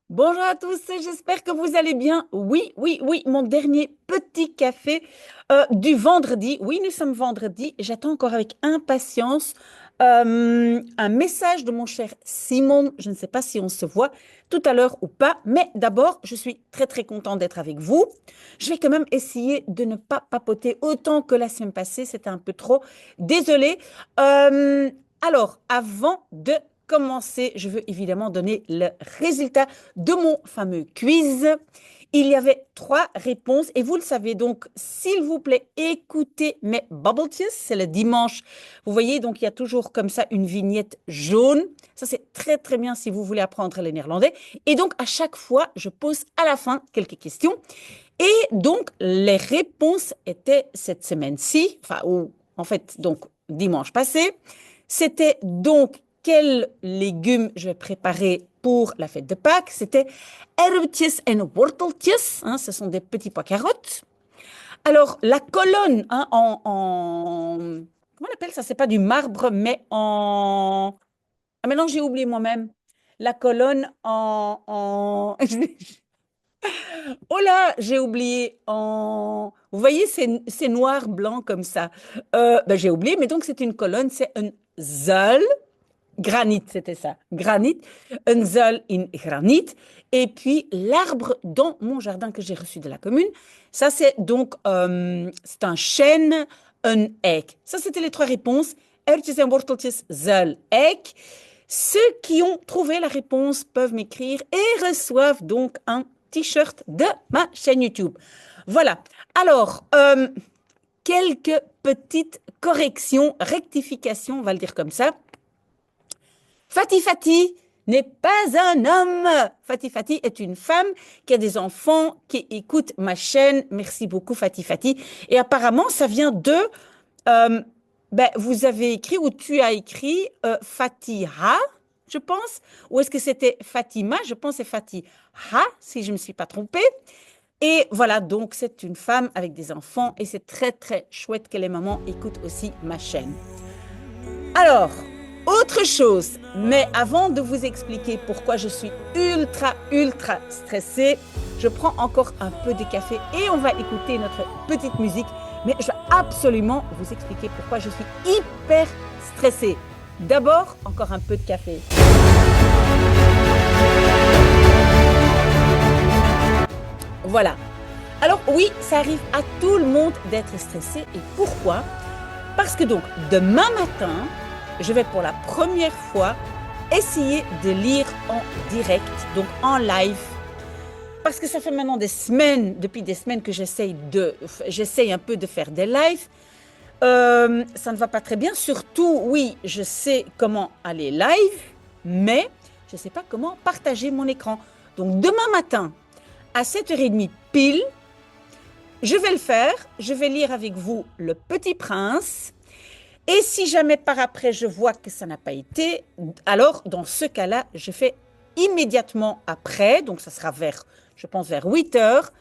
Bonjour à tous, j'espère que vous allez bien. Oui, oui, oui, mon dernier petit café du vendredi. Oui, nous sommes vendredi. J'attends encore avec impatience un message de mon cher Simon. Je ne sais pas si on se voit tout à l'heure ou pas, mais d'abord, je suis très, très contente d'être avec vous. Je vais quand même essayer de ne pas papoter autant que la semaine passée. C'était un peu trop. Désolée. Euh, alors, avant de commencer, je veux évidemment donner le résultat de mon fameux quiz. Il y avait trois réponses et vous le savez donc, s'il vous plaît, écoutez mes bubble teas. C'est le dimanche. Vous voyez, donc il y a toujours comme ça une vignette jaune. Ça, c'est très, très bien si vous voulez apprendre le néerlandais. Et donc, à chaque fois, je pose à la fin quelques questions. Et donc, les réponses étaient cette semaine-ci, enfin, ou en fait, donc dimanche passé. C'était donc quels légumes je vais préparer pour la fête de Pâques. C'était erwtjes en worteltjes, hein, ce sont des petits pois carottes. Alors, la colonne hein, comment on appelle ça? C'est pas du marbre, mais en... Ah, maintenant, j'ai oublié moi-même. La colonne Oh là, j'ai oublié en... Vous voyez, c'est noir, blanc comme ça. Ben, j'ai oublié, mais donc c'est une colonne, c'est un zeul. Granit, c'était ça. Granit, un zeul in granit. Et puis l'arbre dans mon jardin que j'ai reçu de la commune, ça c'est donc c'est un chêne, un eik. Ça c'était les trois réponses. Erwtjes en worteltjes, zeul, eik. Ceux qui ont trouvé la réponse peuvent m'écrire et reçoivent donc un t-shirt de ma chaîne YouTube. Voilà. Alors, quelques petites corrections, rectifications, on va le dire comme ça. Fati Fati n'est pas un homme. Fati Fati est une femme qui a des enfants, qui écoute ma chaîne. Merci beaucoup, Fati Fati. Et apparemment, ça vient de... euh, ben, vous avez écrit ou tu as écrit Fatiha, je pense. Ou est-ce que c'était Fatima? Je pense que c'est Fatiha, si je ne me suis pas trompée. Et voilà, donc c'est une femme avec des enfants et c'est très, très chouette que les mamans écoutent aussi ma chaîne. Alors, autre chose, mais avant de vous expliquer pourquoi je suis ultra, ultra stressée, je prends encore un peu de café et on va écouter notre petite musique. Mais je vais absolument vous expliquer pourquoi je suis hyper stressée. D'abord, encore un peu de café. Voilà. Alors oui, ça arrive à tout le monde d'être stressé. Et pourquoi? Parce que donc, demain matin, je vais pour la première fois essayer de lire en direct, donc en live. Parce que ça fait maintenant des semaines, depuis des semaines que j'essaye un peu de faire des lives. Ça ne va pas très bien. Surtout, oui, je sais comment aller live, mais je ne sais pas comment partager mon écran. Donc demain matin, à 7h30 pile, je vais le faire. Je vais lire avec vous Le Petit Prince. Et si jamais par après je vois que ça n'a pas été, alors dans ce cas-là, je fais immédiatement après, donc ça sera vers, je pense vers 8 heures,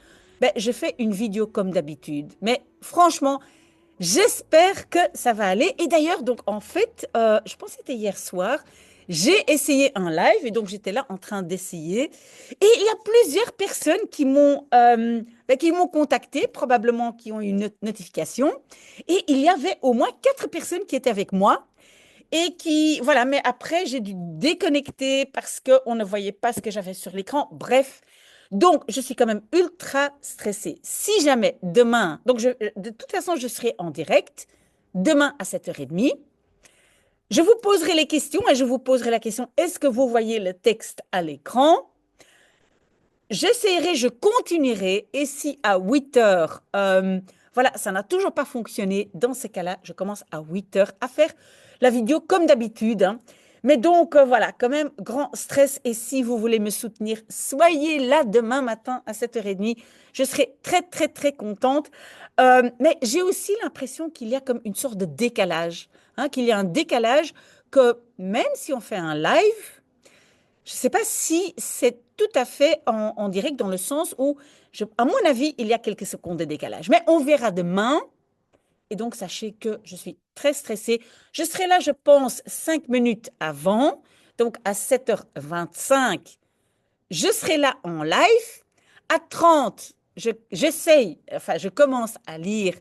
ben, je fais une vidéo comme d'habitude. Mais franchement, j'espère que ça va aller. Et d'ailleurs, donc en fait, je pense que c'était hier soir, j'ai essayé un live et donc j'étais là en train d'essayer. Et il y a plusieurs personnes qui m'ont contacté, probablement qui ont eu une notification. Et il y avait au moins quatre personnes qui étaient avec moi et qui, voilà, mais après j'ai dû déconnecter parce qu'on ne voyait pas ce que j'avais sur l'écran. Bref, donc je suis quand même ultra stressée. Si jamais demain, donc de toute façon je serai en direct demain à 7h30. Je vous poserai les questions et je vous poserai la question, est-ce que vous voyez le texte à l'écran? J'essaierai, je continuerai. Et si à 8 heures, voilà, ça n'a toujours pas fonctionné, dans ce cas-là, je commence à 8 heures à faire la vidéo comme d'habitude, hein. Mais donc, voilà, quand même, grand stress. Et si vous voulez me soutenir, soyez là demain matin à 7h30. Je serai très, très, très contente. Mais j'ai aussi l'impression qu'il y a comme une sorte de décalage, hein, qu'il y a un décalage que même si on fait un live, je ne sais pas si c'est tout à fait en direct dans le sens où, à mon avis, il y a quelques secondes de décalage. Mais on verra demain. Et donc, sachez que je suis très stressée. Je serai là, je pense, 5 minutes avant. Donc, à 7h25, je serai là en live. À 30, je commence à lire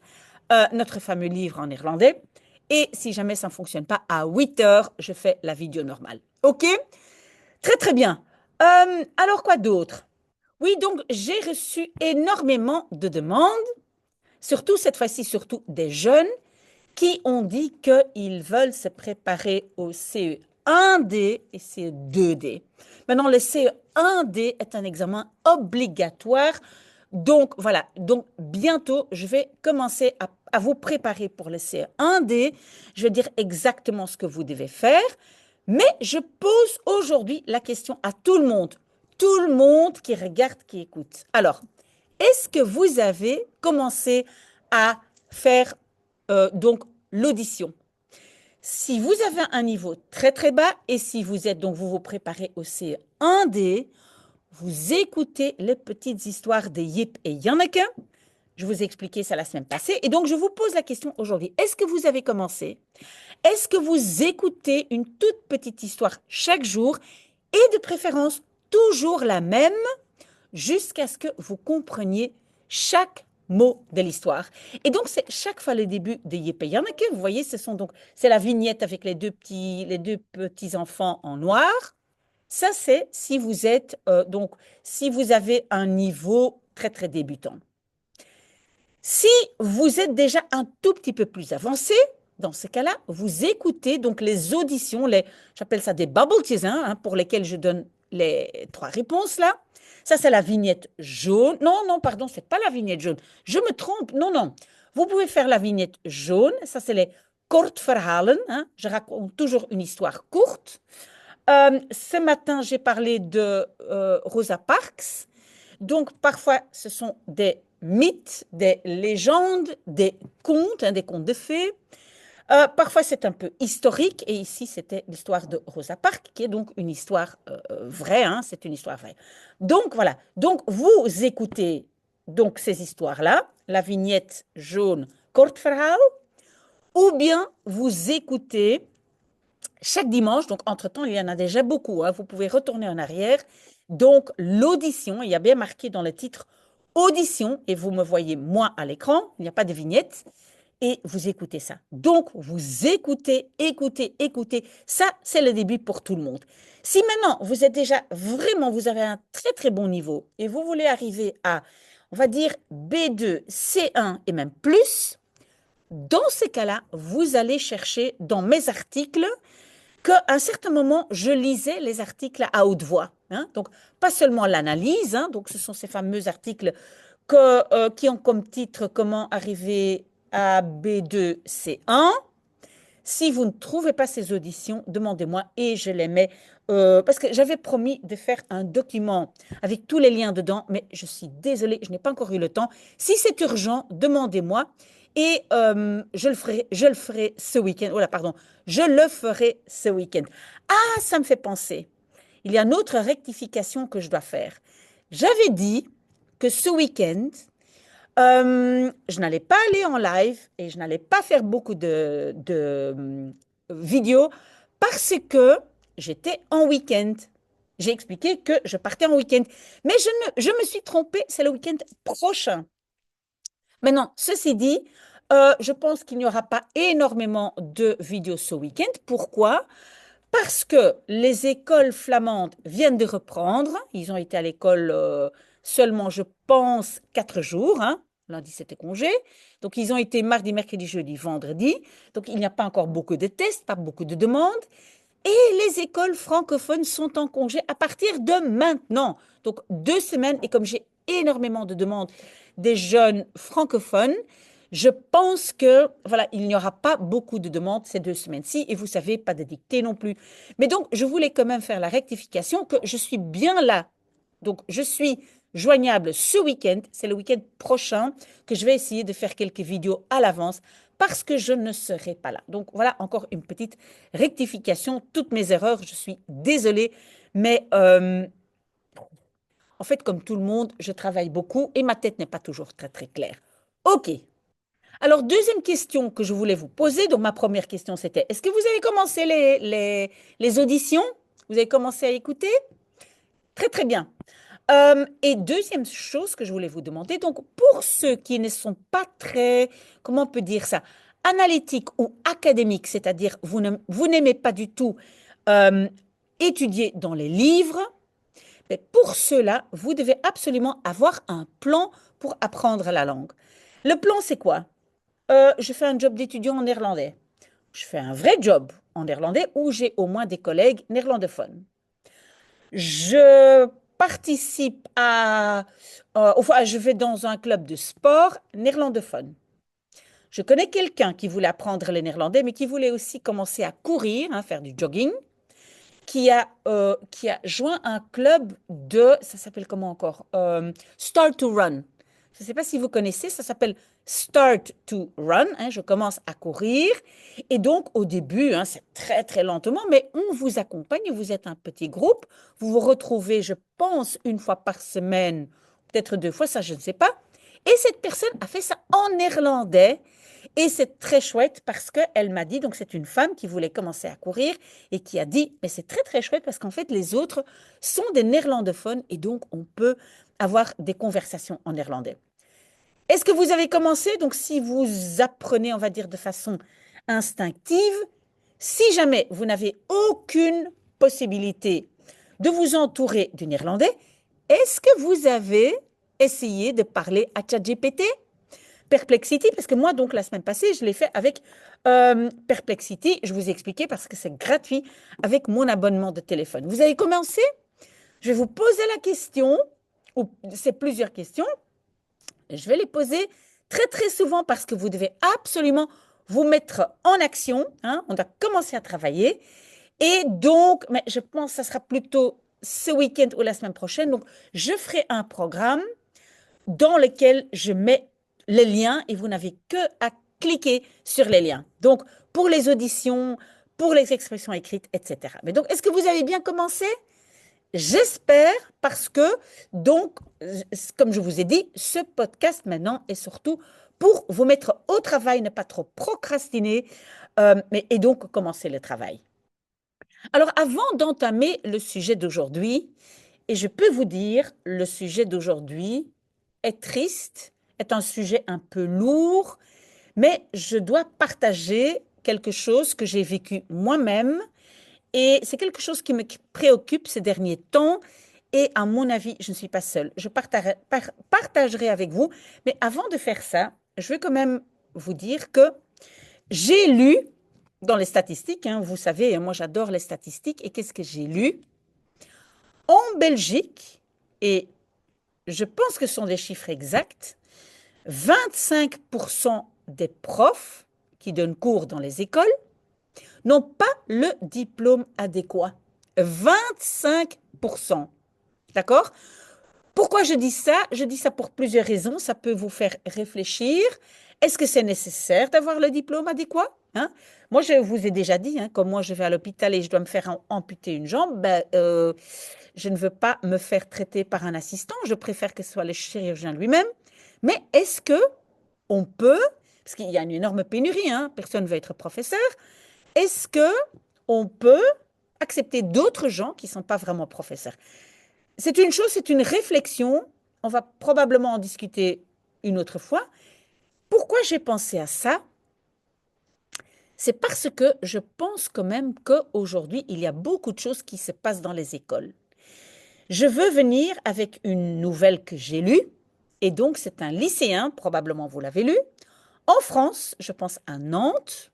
notre fameux livre en néerlandais. Et si jamais ça ne fonctionne pas, à 8 heures, je fais la vidéo normale. OK? Très, très bien. Alors, quoi d'autre? Oui, donc j'ai reçu énormément de demandes, surtout cette fois-ci, surtout des jeunes qui ont dit qu'ils veulent se préparer au CE1D et CE2D. Maintenant, le CE1D est un examen obligatoire. Donc, voilà. Donc, bientôt, je vais commencer à vous préparer pour le CE1D. Je vais dire exactement ce que vous devez faire. Mais je pose aujourd'hui la question à tout le monde. Tout le monde qui regarde, qui écoute. Alors, est-ce que vous avez commencé à faire donc l'audition? Si vous avez un niveau très très bas et si vous êtes donc vous vous préparez au CE1D, vous écoutez les petites histoires de Yip et Janneke. Je vous ai expliqué ça la semaine passée et donc je vous pose la question aujourd'hui. Est-ce que vous avez commencé? Est-ce que vous écoutez une toute petite histoire chaque jour et de préférence toujours la même jusqu'à ce que vous compreniez chaque mot de l'histoire. Et donc, c'est chaque fois le début de Yeppe Janneke. Vous voyez, c'est la vignette avec les deux petits enfants en noir. Ça, c'est si vous êtes, si vous avez un niveau très, très débutant. Si vous êtes déjà un tout petit peu plus avancé, dans ce cas-là, vous écoutez donc les auditions, j'appelle ça des bubble teasers, pour lesquels je donne les 3 réponses là. Ça, c'est la vignette jaune. Non, non, pardon, c'est pas la vignette jaune. Je me trompe. Non, non. Vous pouvez faire la vignette jaune. Ça, c'est les kortverhalen. Je raconte toujours une histoire courte. Ce matin, j'ai parlé de Rosa Parks. Donc, parfois, ce sont des mythes, des légendes, des contes de fées. Parfois, c'est un peu historique. Et ici, c'était l'histoire de Rosa Parks, qui est donc une histoire vraie. C'est une histoire vraie. Donc, voilà. Donc, vous écoutez donc ces histoires-là, la vignette jaune, Kortverhaal, ou bien vous écoutez chaque dimanche, donc entre-temps, il y en a déjà beaucoup, vous pouvez retourner en arrière. Donc, l'audition, il y a bien marqué dans le titre audition, et vous me voyez moi à l'écran, il n'y a pas de vignette, et vous écoutez ça. Donc, vous écoutez, écoutez, écoutez. Ça, c'est le début pour tout le monde. Si maintenant, vous êtes déjà vraiment, vous avez un très, très bon niveau, et vous voulez arriver à, on va dire, B2, C1 et même plus, dans ces cas-là, vous allez chercher dans mes articles qu'à un certain moment, je lisais les articles à haute voix. Donc, pas seulement l'analyse, donc ce sont ces fameux articles qui ont comme titre « Comment arriver à B2C1 ». Si vous ne trouvez pas ces auditions, demandez-moi et je les mets parce que j'avais promis de faire un document avec tous les liens dedans, mais je suis désolée, je n'ai pas encore eu le temps. Si c'est urgent, demandez-moi et je le ferai ce week-end. Oh là, pardon, je le ferai ce week-end. Ah, ça me fait penser. Il y a une autre rectification que je dois faire. J'avais dit que ce week-end, je n'allais pas aller en live et je n'allais pas faire beaucoup de vidéos parce que j'étais en week-end. J'ai expliqué que je partais en week-end. Mais je me suis trompée, c'est le week-end prochain. Maintenant, ceci dit, je pense qu'il n'y aura pas énormément de vidéos ce week-end. Pourquoi? Parce que les écoles flamandes viennent de reprendre. Ils ont été à l'école seulement, je pense, 4 jours. Lundi, c'était congé. Donc, ils ont été mardi, mercredi, jeudi, vendredi. Donc, il n'y a pas encore beaucoup de tests, pas beaucoup de demandes. Et les écoles francophones sont en congé à partir de maintenant. Donc, 2 semaines. Et comme j'ai énormément de demandes des jeunes francophones, je pense que, voilà, il n'y aura pas beaucoup de demandes ces 2 semaines-ci. Et vous savez, pas de dictée non plus. Mais donc, je voulais quand même faire la rectification que je suis bien là. Donc, je suis joignable ce week-end. C'est le week-end prochain que je vais essayer de faire quelques vidéos à l'avance parce que je ne serai pas là. Donc, voilà encore une petite rectification. Toutes mes erreurs, je suis désolée. Mais en fait, comme tout le monde, je travaille beaucoup et ma tête n'est pas toujours très, très claire. OK. Alors, deuxième question que je voulais vous poser. Donc, ma première question, c'était, est-ce que vous avez commencé les auditions? Vous avez commencé à écouter? Très, très bien. Et deuxième chose que je voulais vous demander, donc pour ceux qui ne sont pas très, comment on peut dire ça, analytiques ou académiques, c'est-à-dire vous n'aimez pas du tout euh, étudier dans les livres, mais pour cela, vous devez absolument avoir un plan pour apprendre la langue. Le plan, c'est quoi? Je fais un job d'étudiant en néerlandais. Je fais un vrai job en néerlandais où j'ai au moins des collègues néerlandophones. Je participe enfin, je vais dans un club de sport néerlandophone. Je connais quelqu'un qui voulait apprendre le néerlandais, mais qui voulait aussi commencer à courir, hein, faire du jogging, qui a joint un club ça s'appelle comment encore? Start to Run. Je ne sais pas si vous connaissez, ça s'appelle Start to Run, hein, je commence à courir. Et donc, au début, hein, c'est très, très lentement, mais on vous accompagne, vous êtes un petit groupe. Vous vous retrouvez, je pense, une fois par semaine, peut-être deux fois, ça, je ne sais pas. Et cette personne a fait ça en néerlandais. Et c'est très chouette parce qu'elle m'a dit, donc c'est une femme qui voulait commencer à courir et qui a dit, mais c'est très très chouette parce qu'en fait les autres sont des néerlandophones et donc on peut avoir des conversations en néerlandais. Est-ce que vous avez commencé? Donc si vous apprenez, on va dire de façon instinctive, si jamais vous n'avez aucune possibilité de vous entourer du néerlandais, est-ce que vous avez essayé de parler à ChatGPT? Perplexity, parce que moi, donc, la semaine passée, je l'ai fait avec Perplexity. Je vous ai expliqué parce que c'est gratuit avec mon abonnement de téléphone. Vous avez commencé? Je vais vous poser la question, ou c'est plusieurs questions. Je vais les poser très, très souvent parce que vous devez absolument vous mettre en action, hein. On doit commencer à travailler. Et donc, mais je pense que ça sera plutôt ce week-end ou la semaine prochaine. Donc, je ferai un programme dans lequel je mets les liens et vous n'avez que à cliquer sur les liens. Donc, pour les auditions, pour les expressions écrites, etc. Mais donc, est-ce que vous avez bien commencé? J'espère parce que, donc, comme je vous ai dit, ce podcast maintenant est surtout pour vous mettre au travail, ne pas trop procrastiner et donc commencer le travail. Alors, avant d'entamer le sujet d'aujourd'hui, et je peux vous dire, le sujet d'aujourd'hui est triste, est un sujet un peu lourd, mais je dois partager quelque chose que j'ai vécu moi-même et c'est quelque chose qui me préoccupe ces derniers temps. Et à mon avis, je ne suis pas seule. Je partagerai avec vous. Mais avant de faire ça, je vais quand même vous dire que j'ai lu dans les statistiques, hein, vous savez, moi j'adore les statistiques. Et qu'est-ce que j'ai lu? En Belgique, et je pense que ce sont des chiffres exacts, 25% des profs qui donnent cours dans les écoles n'ont pas le diplôme adéquat. 25%. D'accord? Pourquoi je dis ça? Je dis ça pour plusieurs raisons. Ça peut vous faire réfléchir. Est-ce que c'est nécessaire d'avoir le diplôme adéquat? Hein? Moi, je vous ai déjà dit, hein, comme moi je vais à l'hôpital et je dois me faire amputer une jambe, je ne veux pas me faire traiter par un assistant. Je préfère que ce soit le chirurgien lui-même. Mais est-ce que on peut, parce qu'il y a une énorme pénurie, hein, personne ne veut être professeur, est-ce que on peut accepter d'autres gens qui ne sont pas vraiment professeurs? C'est une chose, c'est une réflexion. On va probablement en discuter une autre fois. Pourquoi j'ai pensé à ça? C'est parce que je pense quand même qu'aujourd'hui, il y a beaucoup de choses qui se passent dans les écoles. Je veux venir avec une nouvelle que j'ai lue, et donc c'est un lycéen, probablement vous l'avez lu, en France, je pense à Nantes,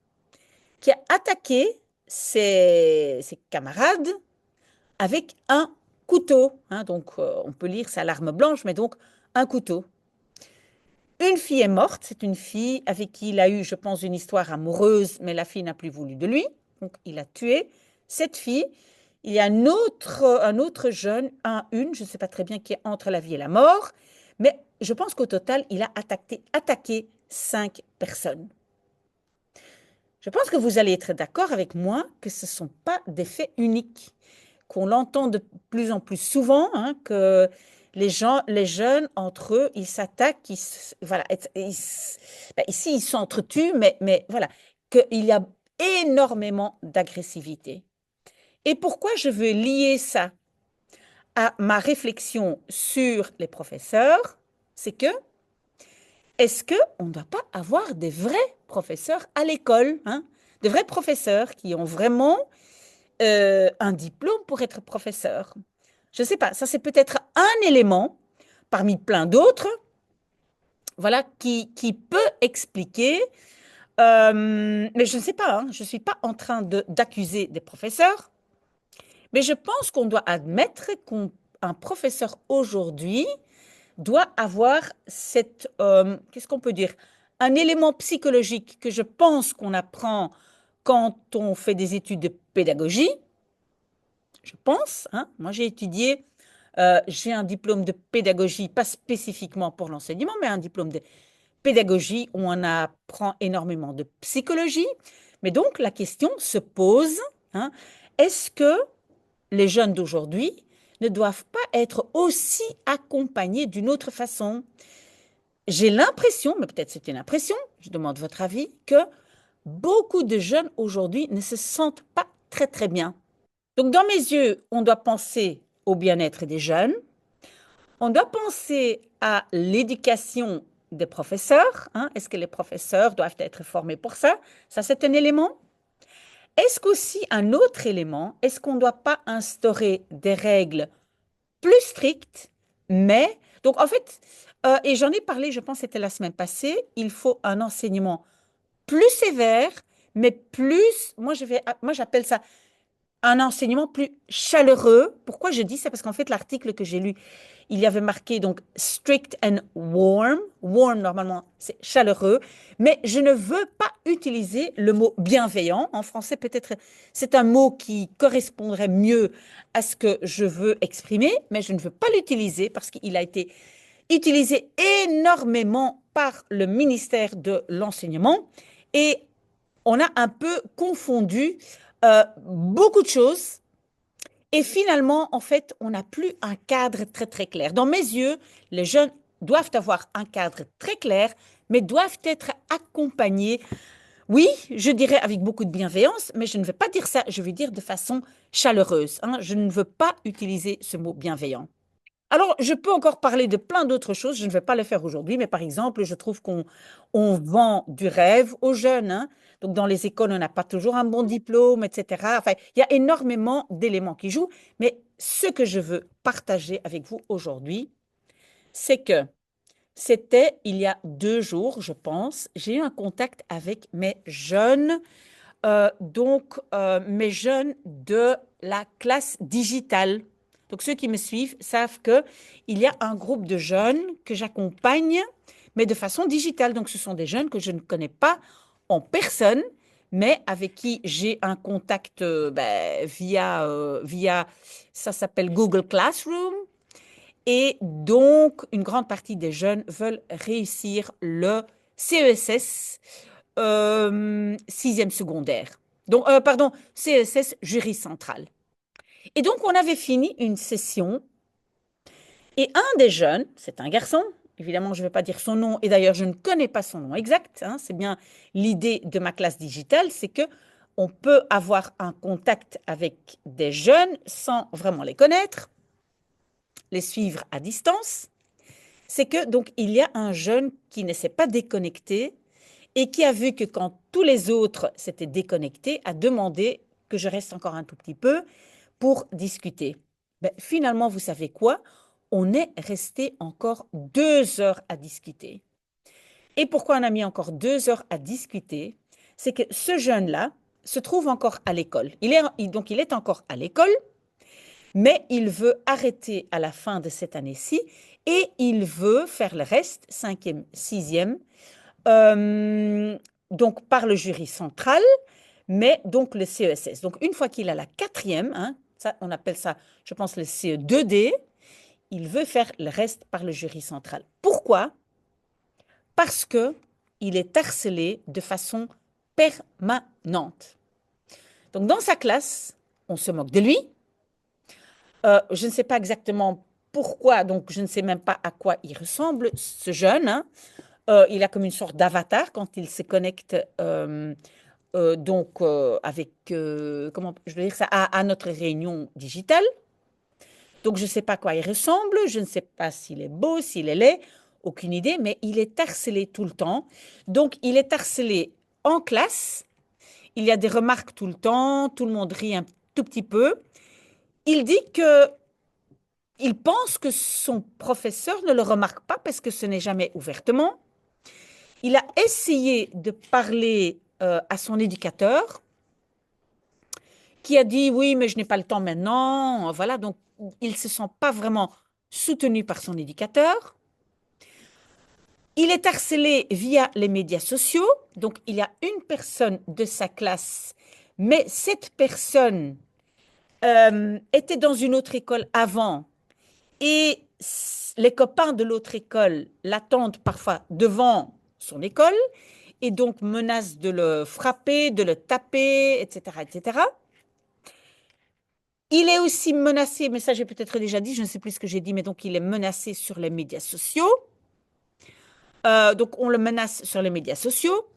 qui a attaqué ses camarades avec un couteau. Hein, donc on peut lire sa l'arme blanche, mais donc un couteau. Une fille est morte, c'est une fille avec qui il a eu, je pense, une histoire amoureuse, mais la fille n'a plus voulu de lui, donc il a tué cette fille. Il y a un autre jeune, je ne sais pas très bien, qui est entre la vie et la mort, mais je pense qu'au total, il a attaqué 5 personnes. Je pense que vous allez être d'accord avec moi que ce ne sont pas des faits uniques, qu'on l'entend de plus en plus souvent, hein, que les jeunes, entre eux, ils s'attaquent, voilà, ici, ils s'entretuent, mais voilà, qu'il y a énormément d'agressivité. Et pourquoi je veux lier ça à ma réflexion sur les professeurs, c'est que est-ce qu'on ne doit pas avoir des vrais professeurs à l'école, hein? De vrais professeurs qui ont vraiment un diplôme pour être professeur? Je ne sais pas, ça c'est peut-être un élément parmi plein d'autres, voilà, qui peut expliquer, mais je ne sais pas, hein, je ne suis pas en train d'accuser des professeurs, mais je pense qu'on doit admettre qu'un professeur aujourd'hui doit avoir cette, qu'est-ce qu'on peut dire, un élément psychologique que je pense qu'on apprend quand on fait des études de pédagogie, je pense, hein. Moi j'ai étudié, j'ai un diplôme de pédagogie, pas spécifiquement pour l'enseignement, mais un diplôme de pédagogie où on apprend énormément de psychologie. Mais donc la question se pose, hein, est-ce que les jeunes d'aujourd'hui ne doivent pas être aussi accompagnés d'une autre façon? J'ai l'impression, mais peut-être c'est une impression, je demande votre avis, que beaucoup de jeunes aujourd'hui ne se sentent pas très très bien. Donc dans mes yeux, on doit penser au bien-être des jeunes, on doit penser à l'éducation des professeurs, hein. Est-ce que les professeurs doivent être formés pour ça? Ça, c'est un élément. Est-ce qu'aussi un autre élément, est-ce qu'on ne doit pas instaurer des règles plus strictes, mais, donc en fait, et j'en ai parlé, je pense que c'était la semaine passée, il faut un enseignement plus sévère, mais plus, moi j'appelle ça un enseignement plus chaleureux. Pourquoi je dis ça? Parce qu'en fait, l'article que j'ai lu, il y avait marqué donc strict and warm. Warm, normalement, c'est chaleureux. Mais je ne veux pas utiliser le mot bienveillant. En français, peut-être c'est un mot qui correspondrait mieux à ce que je veux exprimer, mais je ne veux pas l'utiliser parce qu'il a été utilisé énormément par le ministère de l'Enseignement et on a un peu confondu beaucoup de choses et finalement, en fait, on n'a plus un cadre très, très clair. Dans mes yeux, les jeunes doivent avoir un cadre très clair, mais doivent être accompagnés, oui, je dirais avec beaucoup de bienveillance, mais je ne veux pas dire ça, je veux dire de façon chaleureuse, hein. Je ne veux pas utiliser ce mot bienveillant. Alors, je peux encore parler de plein d'autres choses, je ne vais pas le faire aujourd'hui, mais par exemple, je trouve qu'on vend du rêve aux jeunes, hein. Donc, dans les écoles, on n'a pas toujours un bon diplôme, etc. Enfin, il y a énormément d'éléments qui jouent, mais ce que je veux partager avec vous aujourd'hui, c'est que c'était il y a 2 jours, je pense, j'ai eu un contact avec mes jeunes, mes jeunes de la classe digitale. Donc, ceux qui me suivent savent qu'il y a un groupe de jeunes que j'accompagne, mais de façon digitale. Donc, ce sont des jeunes que je ne connais pas en personne, mais avec qui j'ai un contact via, ça s'appelle Google Classroom. Et donc, une grande partie des jeunes veulent réussir le CESS, sixième secondaire. Donc, pardon, CESS jury central. Et donc, on avait fini une session et un des jeunes, c'est un garçon, évidemment, je ne vais pas dire son nom, et d'ailleurs, je ne connais pas son nom exact, hein, c'est bien l'idée de ma classe digitale, c'est que on peut avoir un contact avec des jeunes sans vraiment les connaître, les suivre à distance. C'est que donc il y a un jeune qui ne s'est pas déconnecté et qui a vu que quand tous les autres s'étaient déconnectés, a demandé que je reste encore un tout petit peu pour discuter. Ben, finalement, vous savez quoi? On est resté encore 2 heures à discuter. Et pourquoi on a mis encore 2 heures à discuter? C'est que ce jeune-là se trouve encore à l'école. Donc, il est encore à l'école, mais il veut arrêter à la fin de cette année-ci et il veut faire le reste, cinquième, sixième, donc par le jury central, mais donc le CESS. Donc une fois qu'il a la quatrième, hein, ça, on appelle ça, je pense, le CE2D, il veut faire le reste par le jury central. Pourquoi? Parce que il est harcelé de façon permanente. Donc dans sa classe, on se moque de lui. Je ne sais pas exactement pourquoi, donc je ne sais même pas à quoi il ressemble, ce jeune, hein. Il a comme une sorte d'avatar quand il se connecte avec, comment je veux dire ça, à notre réunion digitale. Donc, je ne sais pas à quoi il ressemble, je ne sais pas s'il est beau, s'il est laid, aucune idée, mais il est harcelé tout le temps. Donc, il est harcelé en classe, il y a des remarques tout le temps, tout le monde rit un tout petit peu. Il dit que il pense que son professeur ne le remarque pas parce que ce n'est jamais ouvertement. Il a essayé de parler à son éducateur qui a dit oui, mais je n'ai pas le temps maintenant. Voilà, donc il ne se sent pas vraiment soutenu par son éducateur. Il est harcelé via les médias sociaux. Donc, il y a une personne de sa classe, mais cette personne était dans une autre école avant et les copains de l'autre école l'attendent parfois devant son école et donc menacent de le frapper, de le taper, etc., etc. Il est aussi menacé, mais ça j'ai peut-être déjà dit, je ne sais plus ce que j'ai dit, mais donc il est menacé sur les médias sociaux. Donc on le menace sur les médias sociaux.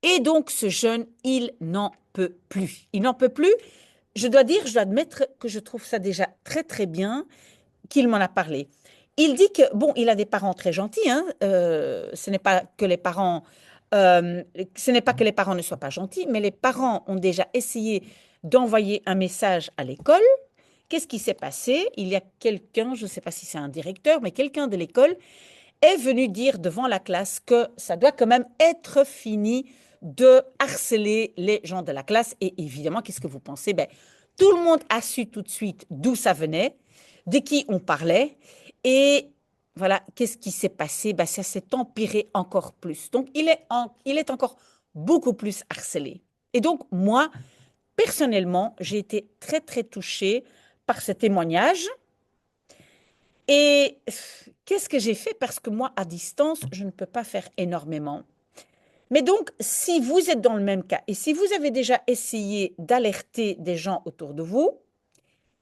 Et donc ce jeune, il n'en peut plus. Il n'en peut plus. Je dois dire, je dois admettre que je trouve ça déjà très très bien qu'il m'en a parlé. Il dit que, bon, il a des parents très gentils, hein, ce n'est pas que les parents, ce n'est pas que les parents ne soient pas gentils, mais les parents ont déjà essayé d'envoyer un message à l'école. Qu'est-ce qui s'est passé? Il y a quelqu'un, je ne sais pas si c'est un directeur, mais quelqu'un de l'école est venu dire devant la classe que ça doit quand même être fini de harceler les gens de la classe. Et évidemment, qu'est-ce que vous pensez? Ben, tout le monde a su tout de suite d'où ça venait, de qui on parlait. Et voilà, qu'est-ce qui s'est passé? Ben, ça s'est empiré encore plus. Donc, il est encore beaucoup plus harcelé. Et donc, moi, personnellement, j'ai été très, très touchée par ce témoignage. Et qu'est-ce que j'ai fait? Parce que moi, à distance, je ne peux pas faire énormément. Mais donc, si vous êtes dans le même cas et si vous avez déjà essayé d'alerter des gens autour de vous,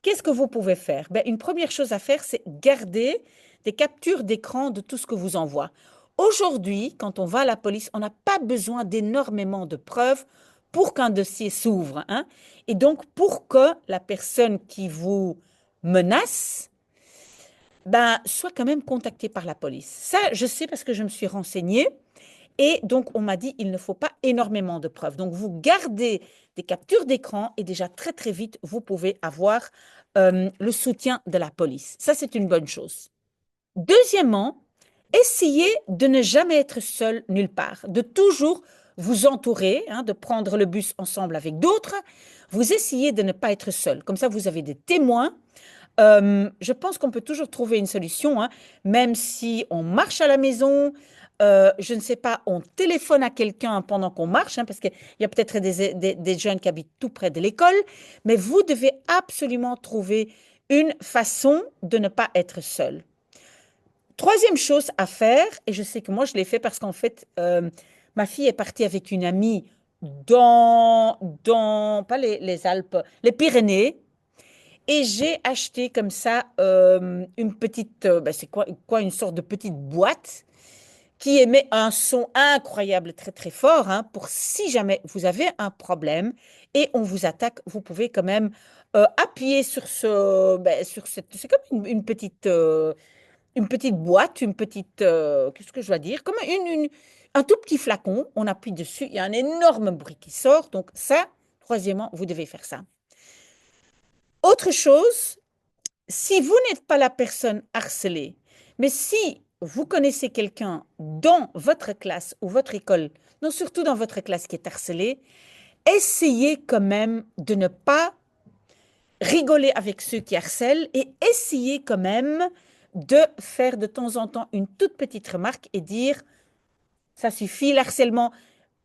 qu'est-ce que vous pouvez faire? Ben, une première chose à faire, c'est garder des captures d'écran de tout ce que vous envoie. Aujourd'hui, quand on va à la police, on n'a pas besoin d'énormément de preuves pour qu'un dossier s'ouvre, hein. Et donc, pour que la personne qui vous menace ben, soit quand même contacté par la police. Ça, je sais parce que je me suis renseignée. Et donc, on m'a dit, il ne faut pas énormément de preuves. Donc, vous gardez des captures d'écran et déjà très, très vite, vous pouvez avoir le soutien de la police. Ça, c'est une bonne chose. Deuxièmement, essayez de ne jamais être seul nulle part, de toujours vous entourer, hein, de prendre le bus ensemble avec d'autres. Vous essayez de ne pas être seul. Comme ça, vous avez des témoins. Je pense qu'on peut toujours trouver une solution, hein, même si on marche à la maison, je ne sais pas, on téléphone à quelqu'un pendant qu'on marche, hein, parce qu'il y a peut-être des jeunes qui habitent tout près de l'école, mais vous devez absolument trouver une façon de ne pas être seul. Troisième chose à faire, et je sais que moi je l'ai fait parce qu'en fait, ma fille est partie avec une amie dans pas les Alpes, les Pyrénées. Et j'ai acheté comme ça une petite, ben c'est quoi, une sorte de petite boîte qui émet un son incroyable, très très fort, hein, pour si jamais vous avez un problème et on vous attaque, vous pouvez quand même appuyer sur sur cette, c'est comme une petite boîte, une petite, qu'est-ce que je dois dire, comme un tout petit flacon, on appuie dessus, il y a un énorme bruit qui sort, donc ça, troisièmement, vous devez faire ça. Autre chose, si vous n'êtes pas la personne harcelée, mais si vous connaissez quelqu'un dans votre classe ou votre école, non surtout dans votre classe qui est harcelé, essayez quand même de ne pas rigoler avec ceux qui harcèlent et essayez quand même de faire de temps en temps une toute petite remarque et dire, ça suffit, l'harcèlement.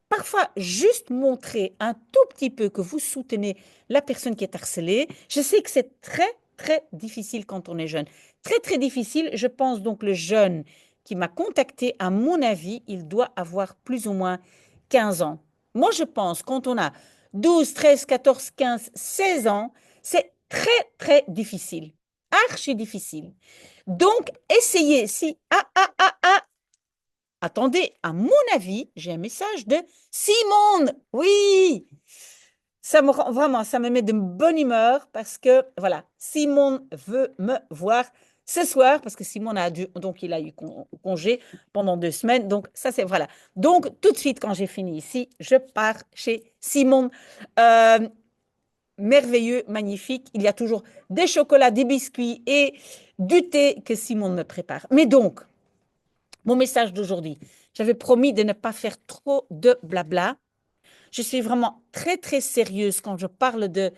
Parfois, juste montrer un tout petit peu que vous soutenez la personne qui est harcelée. Je sais que c'est très, très difficile quand on est jeune. Très, très difficile. Je pense donc le jeune qui m'a contacté, à mon avis, il doit avoir plus ou moins 15 ans. Moi, je pense quand on a 12, 13, 14, 15, 16 ans, c'est très, très difficile. Archi difficile. Donc, essayez. Si, attendez, à mon avis, j'ai un message de Simone. Oui, Ça me rend vraiment, ça me met de bonne humeur parce que, voilà, Simon veut me voir ce soir parce que Simon donc il a eu congé pendant 2 semaines. Donc, ça, c'est, voilà. Donc, tout de suite, quand j'ai fini ici, je pars chez Simon. Merveilleux, magnifique. Il y a toujours des chocolats, des biscuits et du thé que Simon me prépare. Mais donc, mon message d'aujourd'hui, j'avais promis de ne pas faire trop de blabla. Je suis vraiment très, très sérieuse quand je parle de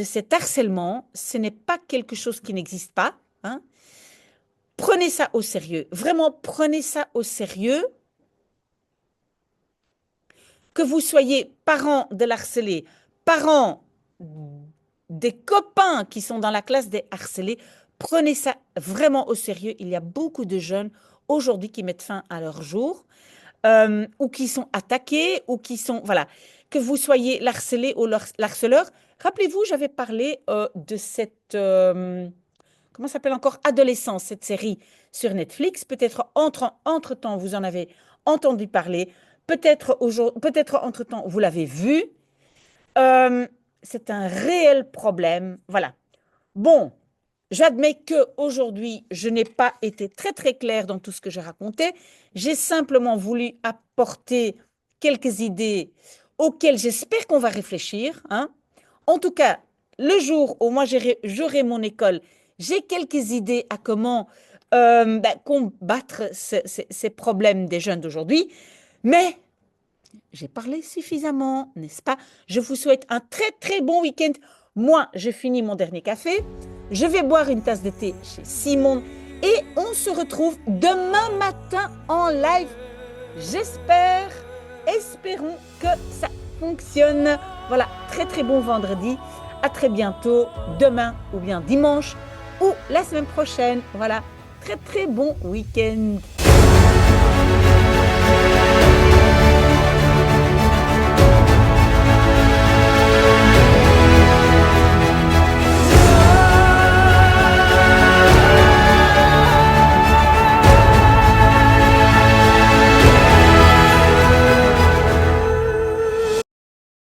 cet harcèlement. Ce n'est pas quelque chose qui n'existe pas. Hein. Prenez ça au sérieux. Vraiment, prenez ça au sérieux. Que vous soyez parents de l'harcelé, parents des copains qui sont dans la classe des harcelés, prenez ça vraiment au sérieux. Il y a beaucoup de jeunes aujourd'hui qui mettent fin à leur jour ou qui sont attaqués ou qui sont... Voilà. Que vous soyez l'harcelé ou l'harceleur. Rappelez-vous, j'avais parlé de cette... comment ça s'appelle encore? Adolescence, cette série sur Netflix. Peut-être entre-temps, vous en avez entendu parler. Peut-être entre-temps, vous l'avez vu. C'est un réel problème. Voilà. Bon, j'admets qu'aujourd'hui, je n'ai pas été très, très claire dans tout ce que j'ai raconté. J'ai simplement voulu apporter quelques idées auxquelles j'espère qu'on va réfléchir. Hein. En tout cas, le jour où moi j'aurai mon école, j'ai quelques idées à comment combattre ces problèmes des jeunes d'aujourd'hui. Mais j'ai parlé suffisamment, n'est-ce pas? Je vous souhaite un très très bon week-end. Moi, j'ai fini mon dernier café. Je vais boire une tasse de thé chez Simon et on se retrouve demain matin en live. Espérons que ça fonctionne. Voilà, très très bon vendredi. À très bientôt, demain ou bien dimanche ou la semaine prochaine. Voilà, très très bon week-end.